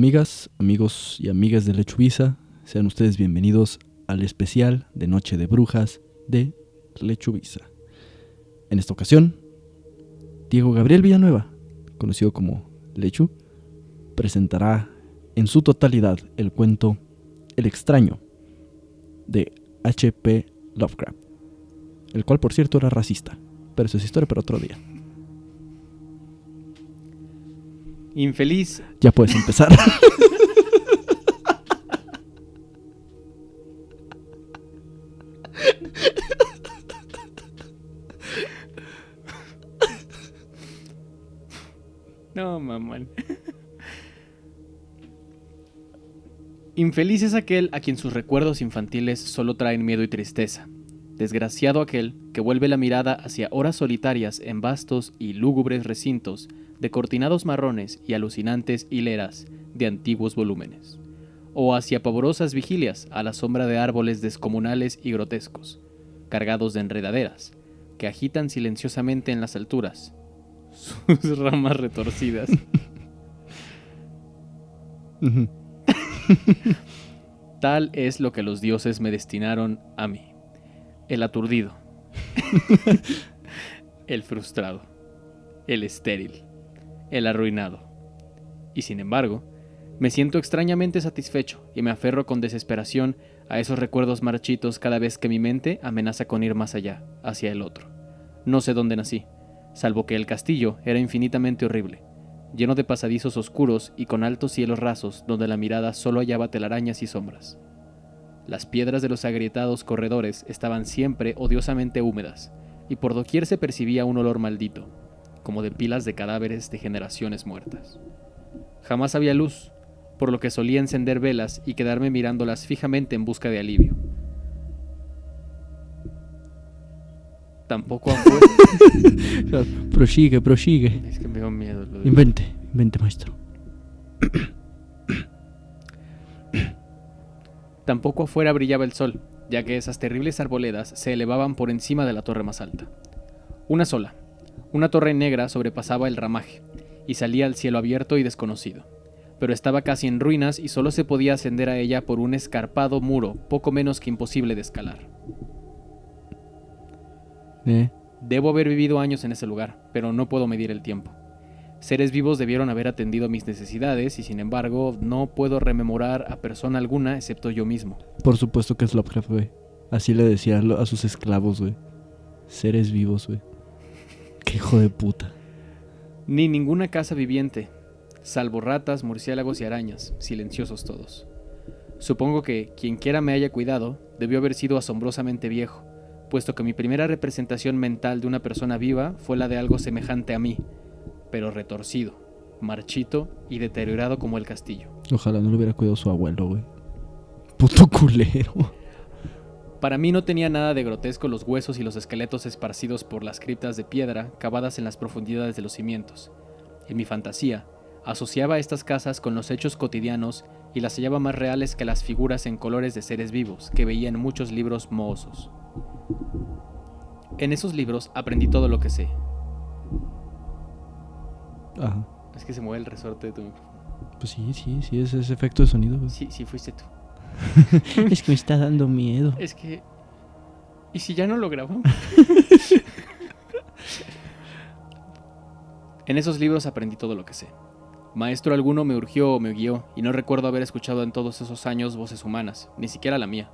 amigas, amigos y amigas de Lechubiza, sean ustedes bienvenidos al especial de Noche de Brujas de Lechubiza. En esta ocasión, Diego Gabriel Villanueva, conocido como Lechu, presentará en su totalidad el cuento El extraño de H.P. Lovecraft, el cual por cierto era racista, pero eso es historia para otro día. Infeliz. Ya puedes empezar. No, mamón. Infeliz es aquel a quien sus recuerdos infantiles solo traen miedo y tristeza. Desgraciado aquel que vuelve la mirada hacia horas solitarias en vastos y lúgubres recintos de cortinados marrones y alucinantes hileras de antiguos volúmenes, o hacia pavorosas vigilias a la sombra de árboles descomunales y grotescos, cargados de enredaderas, que agitan silenciosamente en las alturas sus ramas retorcidas. Tal es lo que los dioses me destinaron a mí, el aturdido, el frustrado, el estéril, el arruinado. Y sin embargo, me siento extrañamente satisfecho y me aferro con desesperación a esos recuerdos marchitos cada vez que mi mente amenaza con ir más allá, hacia el otro. No sé dónde nací, salvo que el castillo era infinitamente horrible, lleno de pasadizos oscuros y con altos cielos rasos donde la mirada solo hallaba telarañas y sombras. Las piedras de los agrietados corredores estaban siempre odiosamente húmedas, y por doquier se percibía un olor maldito, como de pilas de cadáveres de generaciones muertas. Jamás había luz, por lo que solía encender velas y quedarme mirándolas fijamente en busca de alivio. Tampoco afuera... Prosigue. Es que me dio miedo. Invente, maestro. Tampoco afuera brillaba el sol, ya que esas terribles arboledas se elevaban por encima de la torre más alta. Una sola, una torre negra sobrepasaba el ramaje, y salía al cielo abierto y desconocido, pero estaba casi en ruinas y solo se podía ascender a ella por un escarpado muro poco menos que imposible de escalar. Debo haber vivido años en ese lugar, pero no puedo medir el tiempo. Seres vivos debieron haber atendido mis necesidades y sin embargo no puedo rememorar a persona alguna excepto yo mismo. Por supuesto que es Lovecraft, güey. Así le decía a sus esclavos, güey. Seres vivos, güey. Qué hijo de puta. Ni ninguna casa viviente, salvo ratas, murciélagos y arañas, silenciosos todos. Supongo que quien quiera me haya cuidado debió haber sido asombrosamente viejo, puesto que mi primera representación mental de una persona viva fue la de algo semejante a mí, pero retorcido, marchito y deteriorado como el castillo. Ojalá no le hubiera cuidado su abuelo, güey. Puto culero. Para mí no tenía nada de grotesco los huesos y los esqueletos esparcidos por las criptas de piedra cavadas en las profundidades de los cimientos. En mi fantasía, asociaba estas casas con los hechos cotidianos y las hallaba más reales que las figuras en colores de seres vivos que veía en muchos libros mohosos. En esos libros aprendí todo lo que sé. Ajá. Es que se mueve el resorte de tu... Pues sí, es ese efecto de sonido, güey. Sí, fuiste tú. Es que me está dando miedo. Es que... ¿Y si ya no lo grabamos? En esos libros aprendí todo lo que sé. Maestro alguno me urgió o me guió, y no recuerdo haber escuchado en todos esos años voces humanas, ni siquiera la mía.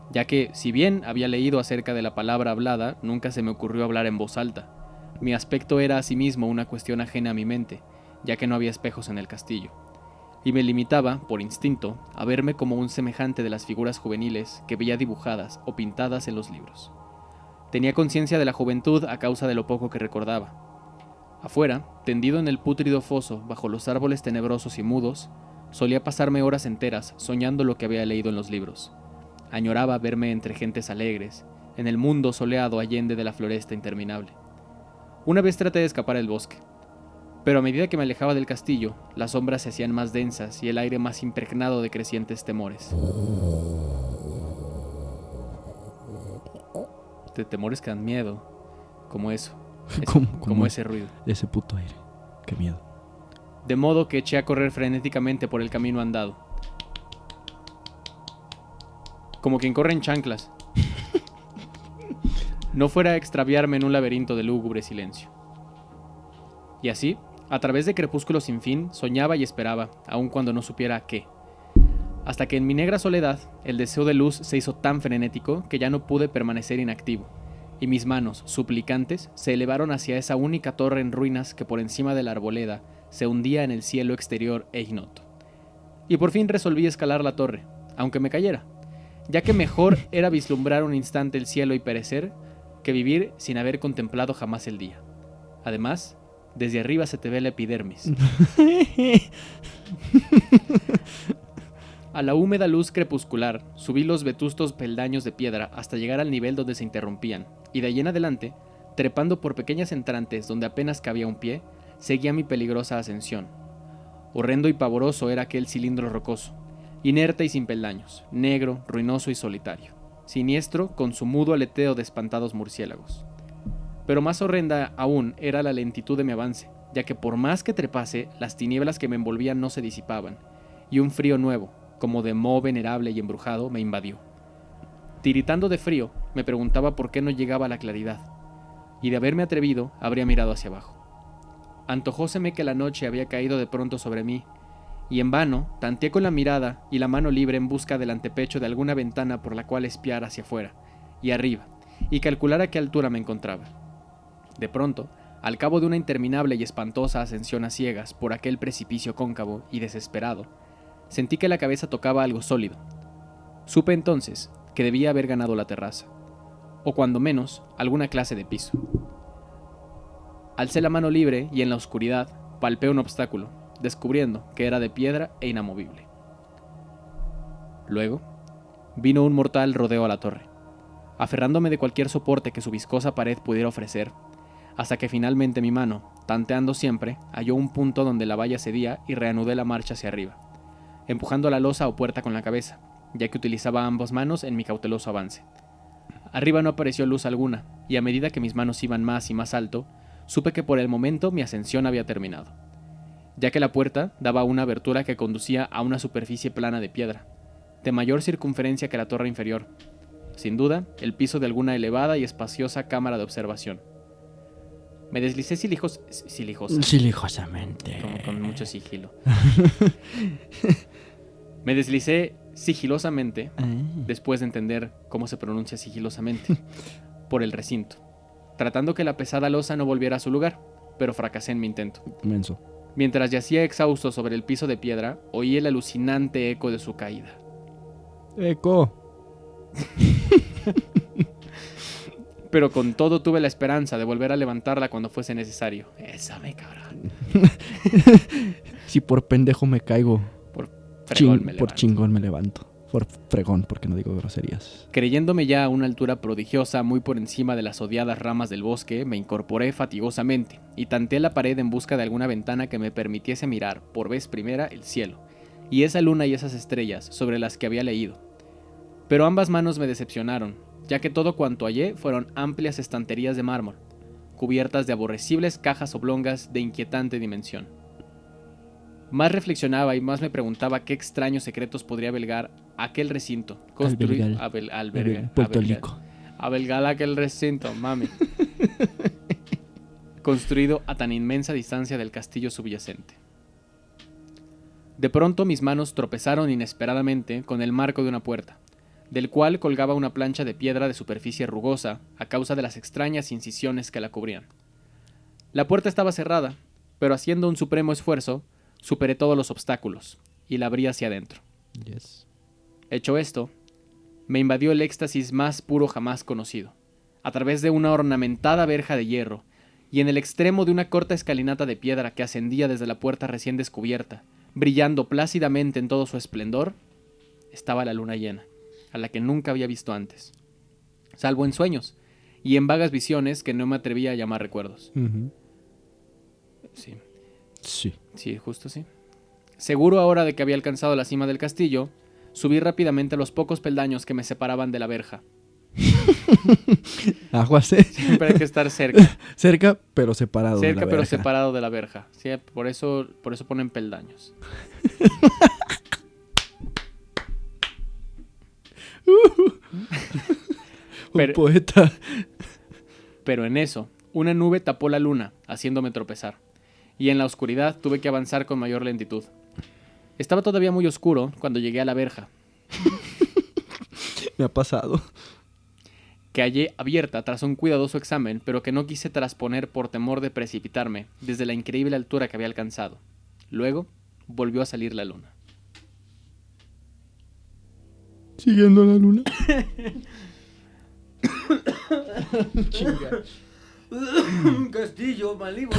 Ya que, si bien había leído acerca de la palabra hablada, nunca se me ocurrió hablar en voz alta. Mi aspecto era asimismo una cuestión ajena a mi mente, ya que no había espejos en el castillo. Y me limitaba, por instinto, a verme como un semejante de las figuras juveniles que veía dibujadas o pintadas en los libros. Tenía conciencia de la juventud a causa de lo poco que recordaba. Afuera, tendido en el pútrido foso bajo los árboles tenebrosos y mudos, solía pasarme horas enteras soñando lo que había leído en los libros. Añoraba verme entre gentes alegres, en el mundo soleado allende de la floresta interminable. Una vez traté de escapar al bosque, pero a medida que me alejaba del castillo, las sombras se hacían más densas y el aire más impregnado de crecientes temores. De temores que dan miedo, como eso, como ese ruido. Ese puto aire. Qué miedo. de modo que eché a correr frenéticamente por el camino andado, como quien corre en chanclas, no fuera a extraviarme en un laberinto de lúgubre silencio. Y así, a través de crepúsculos sin fin, soñaba y esperaba, aun cuando no supiera qué. Hasta que en mi negra soledad, el deseo de luz se hizo tan frenético que ya no pude permanecer inactivo, y mis manos, suplicantes, se elevaron hacia esa única torre en ruinas que por encima de la arboleda se hundía en el cielo exterior e ignoto. Y por fin resolví escalar la torre, aunque me cayera, ya que mejor era vislumbrar un instante el cielo y perecer que vivir sin haber contemplado jamás el día. Además, desde arriba se te ve la epidermis. A la húmeda luz crepuscular subí los vetustos peldaños de piedra hasta llegar al nivel donde se interrumpían, y de allí en adelante, trepando por pequeñas entrantes donde apenas cabía un pie, seguía mi peligrosa ascensión. Horrendo y pavoroso era aquel cilindro rocoso, inerte y sin peldaños, negro, ruinoso y solitario, siniestro con su mudo aleteo de espantados murciélagos. Pero más horrenda aún era la lentitud de mi avance, ya que por más que trepase, las tinieblas que me envolvían no se disipaban, y un frío nuevo, como de moho venerable y embrujado, me invadió. Tiritando de frío, me preguntaba por qué no llegaba la claridad, y de haberme atrevido, habría mirado hacia abajo. Antojóseme que la noche había caído de pronto sobre mí, y en vano tanteé con la mirada y la mano libre en busca del antepecho de alguna ventana por la cual espiar hacia afuera, y arriba, y calcular a qué altura me encontraba. De pronto, al cabo de una interminable y espantosa ascensión a ciegas por aquel precipicio cóncavo y desesperado, sentí que la cabeza tocaba algo sólido. Supe entonces que debía haber ganado la terraza, o cuando menos, alguna clase de piso. Alcé la mano libre y en la oscuridad palpé un obstáculo, descubriendo que era de piedra e inamovible. Luego, vino un mortal rodeo a la torre, aferrándome de cualquier soporte que su viscosa pared pudiera ofrecer, hasta que finalmente mi mano, tanteando siempre, halló un punto donde la valla cedía y reanudé la marcha hacia arriba, empujando la losa o puerta con la cabeza, ya que utilizaba ambas manos en mi cauteloso avance. Arriba no apareció luz alguna, y a medida que mis manos iban más y más alto, supe que por el momento mi ascensión había terminado, ya que la puerta daba una abertura que conducía a una superficie plana de piedra, de mayor circunferencia que la torre inferior, sin duda el piso de alguna elevada y espaciosa cámara de observación. Me deslizé Silijosamente. Como con mucho sigilo. Me deslicé sigilosamente, después de entender cómo se pronuncia sigilosamente, por el recinto, tratando que la pesada losa no volviera a su lugar, pero fracasé en mi intento. Menso. Mientras yacía exhausto sobre el piso de piedra, oí el alucinante eco de su caída. ¡Eco! Pero con todo tuve la esperanza de volver a levantarla cuando fuese necesario. Esa me cabrón. Si por pendejo me caigo, Por fregón me por levanto. chingón me levanto. Por fregón, porque no digo groserías. Creyéndome ya a una altura prodigiosa muy por encima de las odiadas ramas del bosque, me incorporé fatigosamente y tanteé la pared en busca de alguna ventana que me permitiese mirar, por vez primera, el cielo, y esa luna y esas estrellas sobre las que había leído. Pero ambas manos me decepcionaron, ya que todo cuanto hallé fueron amplias estanterías de mármol, cubiertas de aborrecibles cajas oblongas de inquietante dimensión. Más reflexionaba y más me preguntaba qué extraños secretos podría albergar aquel recinto. Puerto Rico. Albergar aquel recinto, mami. Construido a tan inmensa distancia del castillo subyacente. De pronto mis manos tropezaron inesperadamente con el marco de una puerta, del cual colgaba una plancha de piedra de superficie rugosa a causa de las extrañas incisiones que la cubrían. La puerta estaba cerrada, pero haciendo un supremo esfuerzo, superé todos los obstáculos y la abrí hacia adentro. Yes. Hecho esto, me invadió el éxtasis más puro jamás conocido. A través de una ornamentada verja de hierro y en el extremo de una corta escalinata de piedra que ascendía desde la puerta recién descubierta, brillando plácidamente en todo su esplendor, estaba la luna llena, a la que nunca había visto antes, salvo en sueños y en vagas visiones que no me atrevía a llamar recuerdos. Uh-huh. Sí, justo sí. Seguro ahora de que había alcanzado la cima del castillo, subí rápidamente los pocos peldaños que me separaban de la verja. Aguacé. Siempre hay que estar cerca. Cerca, pero separado de la Cerca, pero verja. separado de la verja. Sí, por eso ponen peldaños. Un poeta. Pero en eso, una nube tapó la luna, haciéndome tropezar. Y en la oscuridad tuve que avanzar con mayor lentitud. Estaba todavía muy oscuro cuando llegué a la verja, Me ha pasado. que hallé abierta tras un cuidadoso examen, pero que no quise trasponer por temor de precipitarme desde la increíble altura que había alcanzado. Luego, volvió a salir la luna. Siguiendo la luna. Chinga. Castillo, Malibu.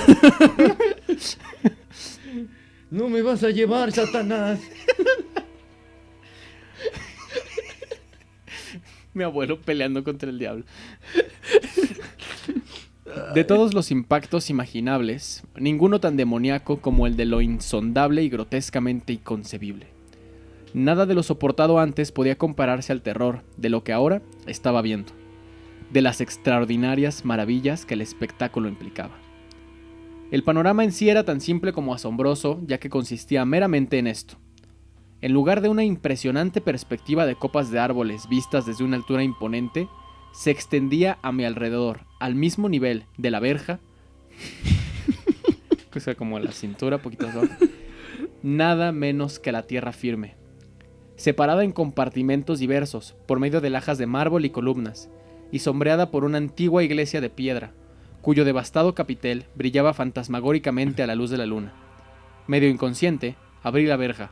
No me vas a llevar, Satanás. Mi abuelo peleando contra el diablo. De todos los impactos imaginables, ninguno tan demoníaco como el de lo insondable y grotescamente inconcebible. Nada de lo soportado antes podía compararse al terror de lo que ahora estaba viendo, de las extraordinarias maravillas que el espectáculo implicaba. El panorama en sí era tan simple como asombroso, ya que consistía meramente en esto. En lugar de una impresionante perspectiva de copas de árboles vistas desde una altura imponente, se extendía a mi alrededor, al mismo nivel de la verja, o sea, como la cintura, poquito abajo, nada menos que la tierra firme, separada en compartimentos diversos por medio de lajas de mármol y columnas, y sombreada por una antigua iglesia de piedra, cuyo devastado capitel brillaba fantasmagóricamente a la luz de la luna. Medio inconsciente, abrí la verja.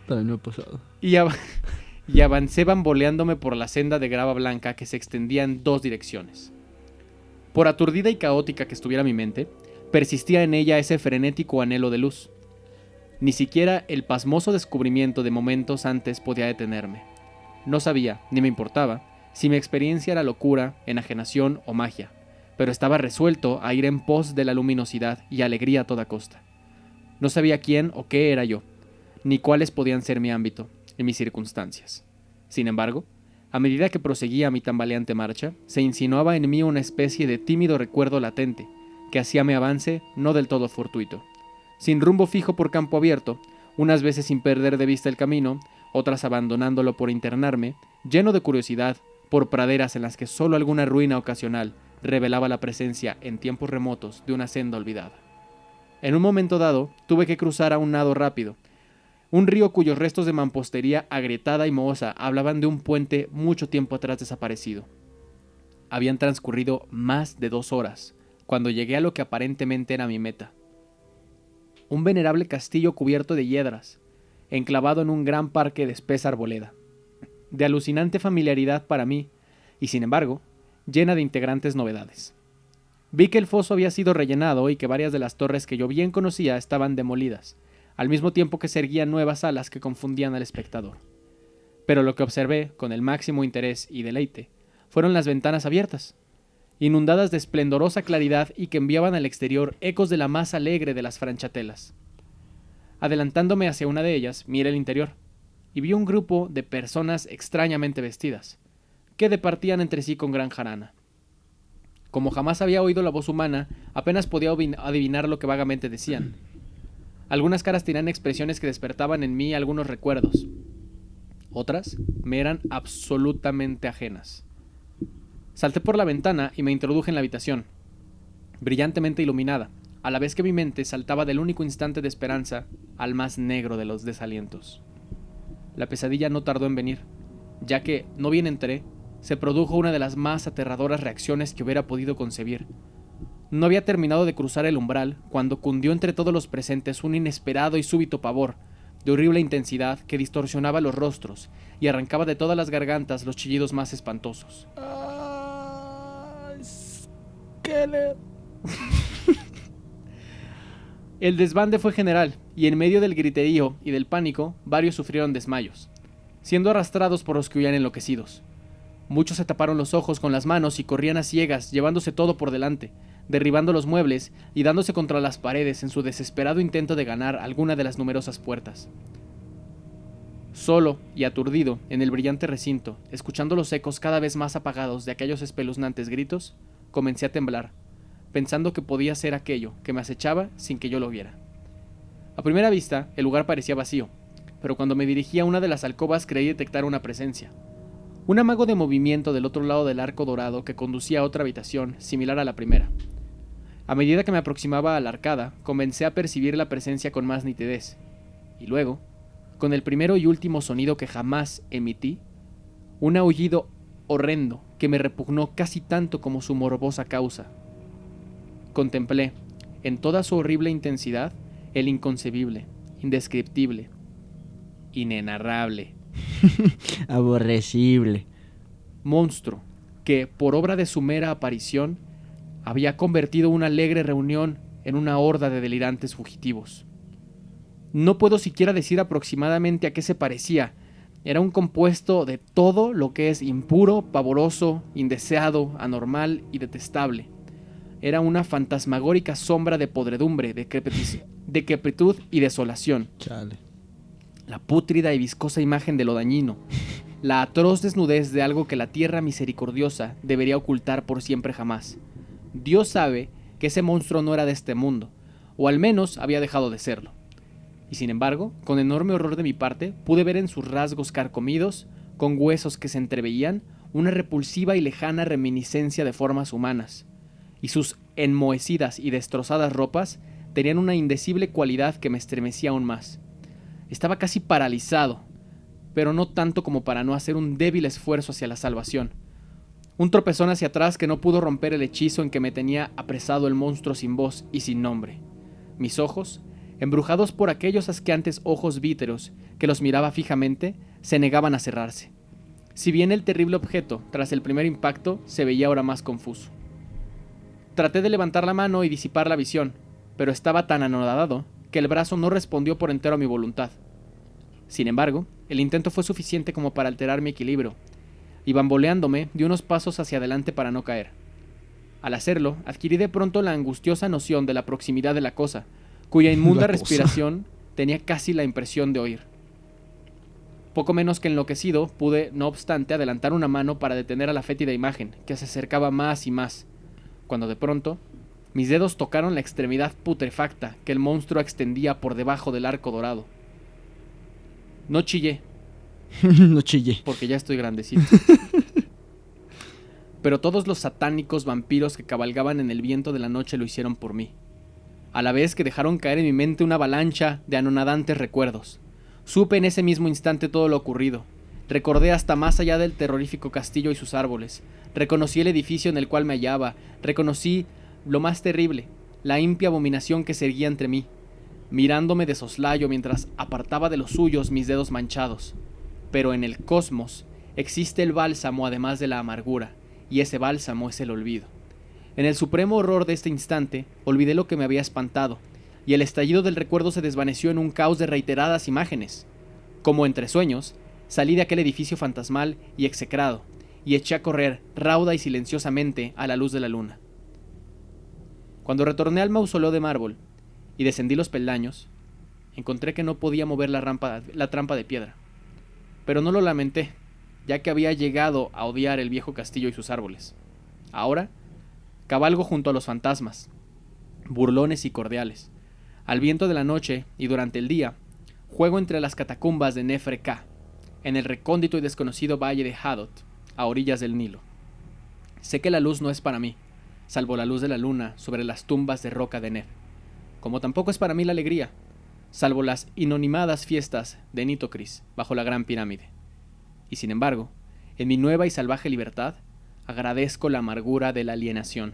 También me ha pasado. Y avancé bamboleándome por la senda de grava blanca que se extendía en dos direcciones. Por aturdida y caótica que estuviera mi mente, persistía en ella ese frenético anhelo de luz. Ni siquiera el pasmoso descubrimiento de momentos antes podía detenerme. No sabía, ni me importaba, si mi experiencia era locura, enajenación o magia, pero estaba resuelto a ir en pos de la luminosidad y alegría a toda costa. No sabía quién o qué era yo, ni cuáles podían ser mi ámbito y mis circunstancias. Sin embargo, a medida que proseguía mi tambaleante marcha, se insinuaba en mí una especie de tímido recuerdo latente, que hacía mi avance no del todo fortuito. Sin rumbo fijo por campo abierto, unas veces sin perder de vista el camino, otras abandonándolo por internarme, lleno de curiosidad, por praderas en las que solo alguna ruina ocasional revelaba la presencia en tiempos remotos de una senda olvidada. En un momento dado, tuve que cruzar a un nado rápido, un río cuyos restos de mampostería agrietada y mohosa hablaban de un puente mucho tiempo atrás desaparecido. Habían transcurrido más de 2 horas, cuando llegué a lo que aparentemente era mi meta. Un venerable castillo cubierto de hiedras, enclavado en un gran parque de espesa arboleda, de alucinante familiaridad para mí, y sin embargo, llena de integrantes novedades. Vi que el foso había sido rellenado y que varias de las torres que yo bien conocía estaban demolidas, al mismo tiempo que se erguían nuevas alas que confundían al espectador. Pero lo que observé, con el máximo interés y deleite, fueron las ventanas abiertas, inundadas de esplendorosa claridad y que enviaban al exterior ecos de la más alegre de las franchatelas. Adelantándome hacia una de ellas, miré el interior, y vi un grupo de personas extrañamente vestidas, que departían entre sí con gran jarana. Como jamás había oído la voz humana, apenas podía adivinar lo que vagamente decían. Algunas caras tenían expresiones que despertaban en mí algunos recuerdos. Otras me eran absolutamente ajenas. Salté por la ventana y me introduje en la habitación, brillantemente iluminada, a la vez que mi mente saltaba del único instante de esperanza al más negro de los desalientos. La pesadilla no tardó en venir, ya que, no bien entré, se produjo una de las más aterradoras reacciones que hubiera podido concebir. No había terminado de cruzar el umbral cuando cundió entre todos los presentes un inesperado y súbito pavor, de horrible intensidad que distorsionaba los rostros y arrancaba de todas las gargantas los chillidos más espantosos. El desbande fue general, y en medio del griterío y del pánico, varios sufrieron desmayos, siendo arrastrados por los que huían enloquecidos. Muchos se taparon los ojos con las manos y corrían a ciegas, llevándose todo por delante, derribando los muebles y dándose contra las paredes en su desesperado intento de ganar alguna de las numerosas puertas. Solo y aturdido en el brillante recinto, escuchando los ecos cada vez más apagados de aquellos espeluznantes gritos, comencé a temblar, pensando que podía ser aquello que me acechaba sin que yo lo viera. A primera vista, el lugar parecía vacío, pero cuando me dirigí a una de las alcobas creí detectar una presencia. Un amago de movimiento del otro lado del arco dorado que conducía a otra habitación, similar a la primera. A medida que me aproximaba a la arcada, comencé a percibir la presencia con más nitidez, y luego, con el primero y último sonido que jamás emití, un aullido horrendo que me repugnó casi tanto como su morbosa causa. Contemplé, en toda su horrible intensidad, el inconcebible, indescriptible, inenarrable, aborrecible monstruo que, por obra de su mera aparición, había convertido una alegre reunión en una horda de delirantes fugitivos. No puedo siquiera decir aproximadamente a qué se parecía. Era un compuesto de todo lo que es impuro, pavoroso, indeseado, anormal y detestable. Era una fantasmagórica sombra de podredumbre, decrepitud y desolación. Chale. La pútrida y viscosa imagen de lo dañino. La atroz desnudez de algo que la tierra misericordiosa debería ocultar por siempre jamás. Dios sabe que ese monstruo no era de este mundo, o al menos había dejado de serlo. Y sin embargo, con enorme horror de mi parte, pude ver en sus rasgos carcomidos, con huesos que se entreveían, una repulsiva y lejana reminiscencia de formas humanas. Y sus enmohecidas y destrozadas ropas tenían una indecible cualidad que me estremecía aún más. Estaba casi paralizado, pero no tanto como para no hacer un débil esfuerzo hacia la salvación. Un tropezón hacia atrás que no pudo romper el hechizo en que me tenía apresado el monstruo sin voz y sin nombre. Mis ojos, embrujados por aquellos asqueantes ojos víteros que los miraba fijamente, se negaban a cerrarse. Si bien el terrible objeto, tras el primer impacto, se veía ahora más confuso. Traté de levantar la mano y disipar la visión, pero estaba tan anodado que el brazo no respondió por entero a mi voluntad. Sin embargo, el intento fue suficiente como para alterar mi equilibrio, y bamboleándome di unos pasos hacia adelante para no caer. Al hacerlo, adquirí de pronto la angustiosa noción de la proximidad de la cosa, cuya inmunda respiración tenía casi la impresión de oír. Poco menos que enloquecido, pude, no obstante, adelantar una mano para detener a la fétida imagen, que se acercaba más y más, cuando de pronto mis dedos tocaron la extremidad putrefacta que el monstruo extendía por debajo del arco dorado. No chillé. No chillé. Porque ya estoy grandecito. Pero todos los satánicos vampiros que cabalgaban en el viento de la noche lo hicieron por mí. A la vez que dejaron caer en mi mente una avalancha de anonadantes recuerdos. Supe en ese mismo instante todo lo ocurrido. Recordé hasta más allá del terrorífico castillo y sus árboles. Reconocí el edificio en el cual me hallaba. Reconocí lo más terrible, la impía abominación que se erguía entre mí, mirándome de soslayo mientras apartaba de los suyos mis dedos manchados. Pero en el cosmos existe el bálsamo además de la amargura, y ese bálsamo es el olvido. En el supremo horror de este instante, olvidé lo que me había espantado, y el estallido del recuerdo se desvaneció en un caos de reiteradas imágenes. Como entre sueños, salí de aquel edificio fantasmal y execrado, y eché a correr, rauda y silenciosamente, a la luz de la luna. Cuando retorné al mausoleo de mármol y descendí los peldaños, encontré que no podía mover la trampa de piedra. Pero no lo lamenté, ya que había llegado a odiar el viejo castillo y sus árboles. Ahora, cabalgo junto a los fantasmas, burlones y cordiales. Al viento de la noche y durante el día, juego entre las catacumbas de Nefre-Ka, en el recóndito y desconocido valle de Hadot, a orillas del Nilo. Sé que la luz no es para mí, salvo la luz de la luna sobre las tumbas de roca de Nef, como tampoco es para mí la alegría, salvo las inanimadas fiestas de Nitocris bajo la gran pirámide. Y sin embargo, en mi nueva y salvaje libertad, agradezco la amargura de la alienación,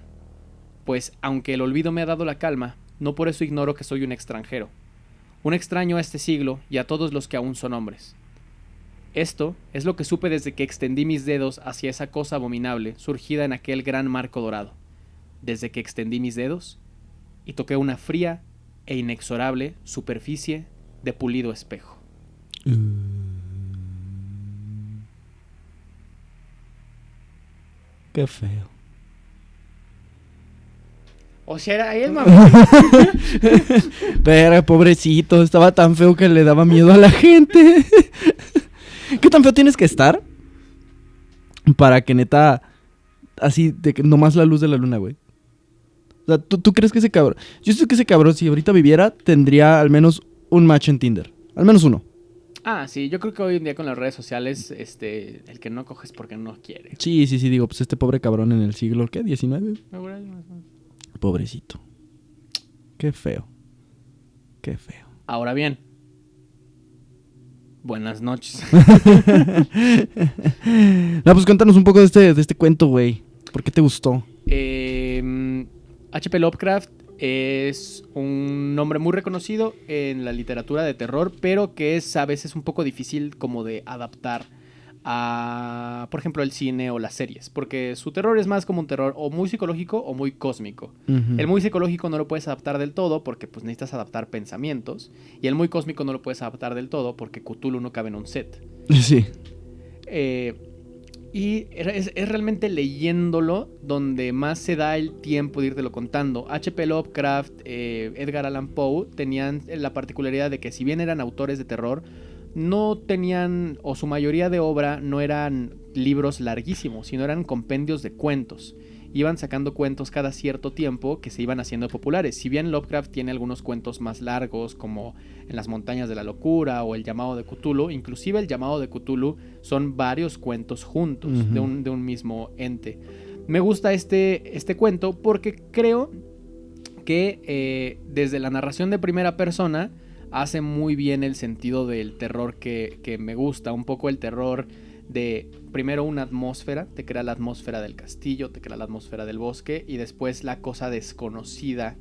pues aunque el olvido me ha dado la calma, no por eso ignoro que soy un extranjero, un extraño a este siglo y a todos los que aún son hombres. Esto es lo que supe desde que extendí mis dedos hacia esa cosa abominable surgida en aquel gran marco dorado. Desde que extendí mis dedos y toqué una fría e inexorable superficie de pulido espejo. Qué feo. O sea, era él, mamá. Pero pobrecito, estaba tan feo que le daba miedo a la gente. ¿Qué tan feo tienes que estar para que neta, así, de que nomás la luz de la luna, güey? O sea, ¿tú crees que ese cabrón... Yo sé que ese cabrón, si ahorita viviera, tendría al menos un match en Tinder. Al menos uno. Ah, sí, yo creo que hoy en día con las redes sociales, el que no coges porque no quiere. Sí, digo, pues este pobre cabrón en el siglo, ¿qué? ¿19? Pobrecito. Qué feo. Qué feo. Ahora bien, buenas noches. No, pues cuéntanos un poco de este cuento, güey. ¿Por qué te gustó? H.P. Lovecraft es un nombre muy reconocido en la literatura de terror, pero que es a veces un poco difícil como de adaptar a, por ejemplo, el cine o las series, porque su terror es más como un terror o muy psicológico o muy cósmico. El muy psicológico no lo puedes adaptar del todo porque pues necesitas adaptar pensamientos, y el muy cósmico no lo puedes adaptar del todo porque Cthulhu no cabe en un set. Sí. Y es realmente leyéndolo donde más se da el tiempo de irtelo contando. H.P. Lovecraft, Edgar Allan Poe tenían la particularidad de que si bien eran autores de terror, no tenían, o su mayoría de obra no eran libros larguísimos, sino eran compendios de cuentos. Iban sacando cuentos cada cierto tiempo que se iban haciendo populares. Si bien Lovecraft tiene algunos cuentos más largos, como En las montañas de la locura o El llamado de Cthulhu, inclusive El llamado de Cthulhu son varios cuentos juntos, de un mismo ente. Me gusta este cuento porque creo que desde la narración de primera persona hace muy bien el sentido del terror que me gusta. Un poco el terror de primero una atmósfera, te crea la atmósfera del castillo, te crea la atmósfera del bosque, y después la cosa desconocida.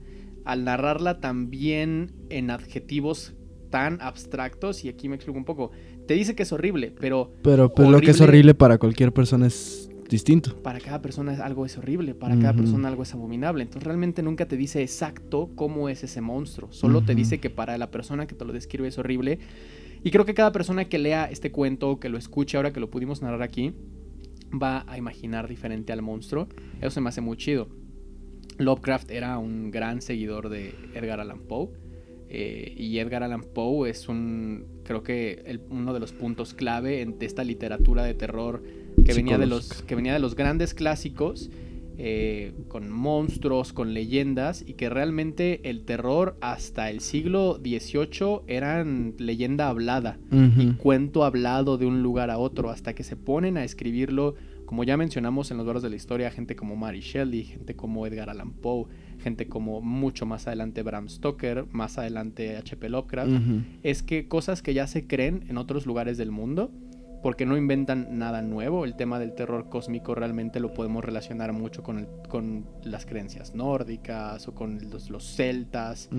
Al narrarla también en adjetivos tan abstractos, y aquí me explico un poco, te dice que es horrible, pero horrible, lo que es horrible para cualquier persona es distinto. Para cada persona algo es horrible, para cada persona algo es abominable. Entonces realmente nunca te dice exacto cómo es ese monstruo, solo te dice que para la persona que te lo describe es horrible. Y creo que cada persona que lea este cuento, que lo escuche ahora que lo pudimos narrar aquí, va a imaginar diferente al monstruo. Eso se me hace muy chido. Lovecraft era un gran seguidor de Edgar Allan Poe. Y Edgar Allan Poe es creo que uno de los puntos clave de esta literatura de terror que venía de los grandes clásicos, con monstruos, con leyendas, y que realmente el terror hasta el siglo XVIII eran leyenda hablada y cuento hablado de un lugar a otro, hasta que se ponen a escribirlo, como ya mencionamos en los barros de la historia, gente como Mary Shelley, gente como Edgar Allan Poe, gente como mucho más adelante Bram Stoker, más adelante H.P. Lovecraft. Es que cosas que ya se creen en otros lugares del mundo, porque no inventan nada nuevo. El tema del terror cósmico realmente lo podemos relacionar mucho con las creencias nórdicas o con los celtas.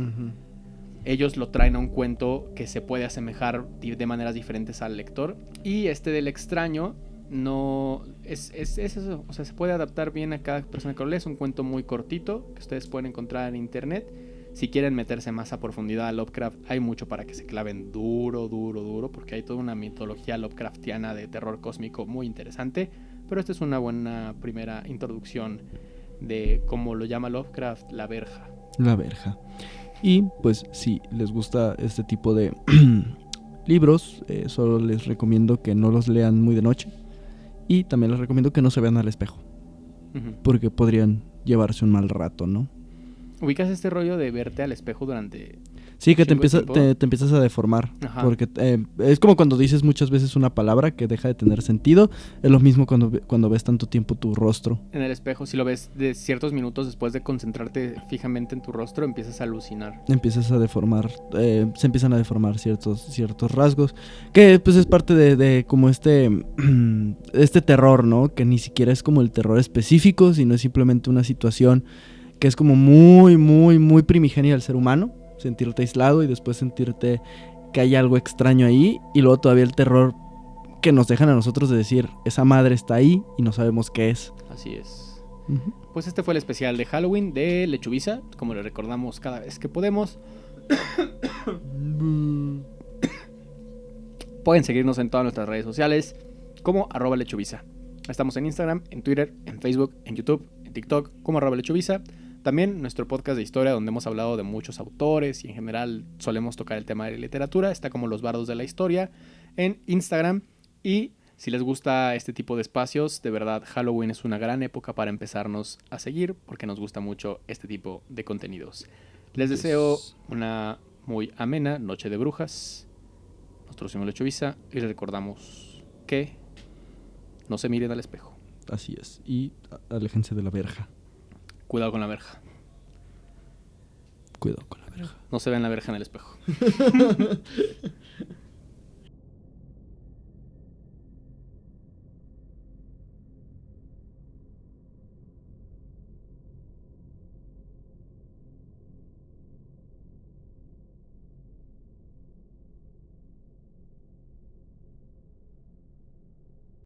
Ellos lo traen a un cuento que se puede asemejar de maneras diferentes al lector. Y del extraño no es eso, o sea, se puede adaptar bien a cada persona que lo lee. Es un cuento muy cortito que ustedes pueden encontrar en internet. Si quieren meterse más a profundidad a Lovecraft, hay mucho para que se claven duro, porque hay toda una mitología Lovecraftiana de terror cósmico muy interesante. Pero esta es una buena primera introducción de cómo lo llama Lovecraft, la verja. La verja. Y pues si les gusta este tipo de libros, solo les recomiendo que no los lean muy de noche. Y también les recomiendo que no se vean al espejo, porque podrían llevarse un mal rato, ¿no? ¿Ubicas este rollo de verte al espejo durante...? Sí, que te empiezas a deformar. Ajá. Porque es como cuando dices muchas veces una palabra que deja de tener sentido. Es lo mismo cuando ves tanto tiempo tu rostro. En el espejo, si lo ves de ciertos minutos después de concentrarte fijamente en tu rostro, empiezas a alucinar. Empiezas a deformar, se empiezan a deformar ciertos rasgos. Que pues es parte de como este terror, ¿no? Que ni siquiera es como el terror específico, sino es simplemente una situación que es como muy, muy, muy primigenia del ser humano. Sentirte aislado y después sentirte que hay algo extraño ahí, y luego todavía el terror que nos dejan a nosotros de decir, esa madre está ahí y no sabemos qué es. Así es. Pues este fue el especial de Halloween de Lechubiza, como le recordamos cada vez que podemos. Pueden seguirnos en todas nuestras redes sociales como @Lechubiza. Estamos en Instagram, en Twitter, en Facebook, en YouTube, en TikTok como @Lechubiza. También nuestro podcast de historia, donde hemos hablado de muchos autores y en general solemos tocar el tema de literatura, está como Los Bardos de la Historia en Instagram. Y si les gusta este tipo de espacios, de verdad Halloween es una gran época para empezarnos a seguir porque nos gusta mucho este tipo de contenidos. Les deseo una muy amena noche de brujas. Nosotros somos Lechuiza y les recordamos que no se miren al espejo. Así es. Y aléjense de la verja. Cuidado con la verja. Cuidado con la verja. No se vean la verja en el espejo.